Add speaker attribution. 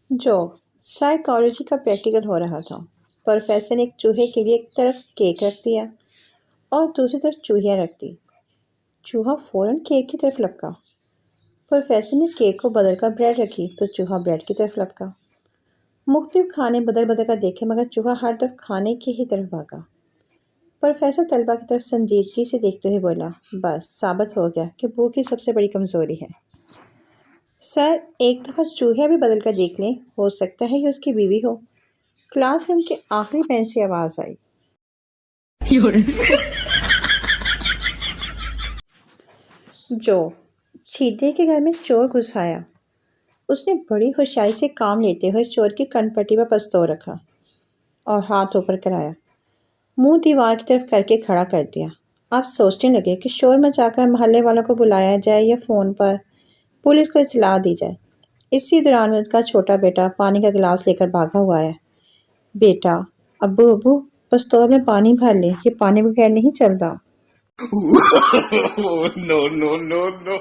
Speaker 1: جو سائیکالوجی کا پریکٹیکل ہو رہا تھا، پروفیسر نے ایک چوہے کے لیے ایک طرف کیک رکھ دیا اور دوسری طرف چوہیاں رکھ دی۔ چوہا فوراً کیک کی طرف لپکا۔ پروفیسر نے کیک کو بدل کر بریڈ رکھی تو چوہا بریڈ کی طرف لپکا۔ مختلف کھانے بدل بدل کر دیکھے مگر چوہا ہر طرف کھانے کی ہی طرف بھاگا۔ پروفیسر طلبہ کی طرف سنجیدگی سے دیکھتے ہوئے بولا، بس ثابت ہو گیا کہ بھوک ہی سب سے بڑی کمزوری ہے۔ سر، ایک دفعہ چوہا بھی بدل کر دیکھ لیں، ہو سکتا ہے یہ اس کی بیوی ہو۔ کلاس روم کے آخری بینچ سے آواز آئی۔ جو چیتے کے گھر میں چور گھس آیا۔ اس نے بڑی ہوشیاری سے کام لیتے ہوئے چور کی کن پٹی پر پستول رکھا اور ہاتھ اوپر کرایا، منہ دیوار کی طرف کر کے کھڑا کر دیا۔ آپ سوچنے لگے کہ شور مچا کر محلے والوں کو بلایا جائے یا فون پر پولیس کو اطلاع دی جائے۔ اسی دوران اس کا چھوٹا بیٹا پانی کا گلاس لے کر بھاگا ہوا ہے۔ بیٹا، ابو پستول میں پانی بھر لے، یہ پانی بغیر نہیں چلتا۔
Speaker 2: No, no, no, no.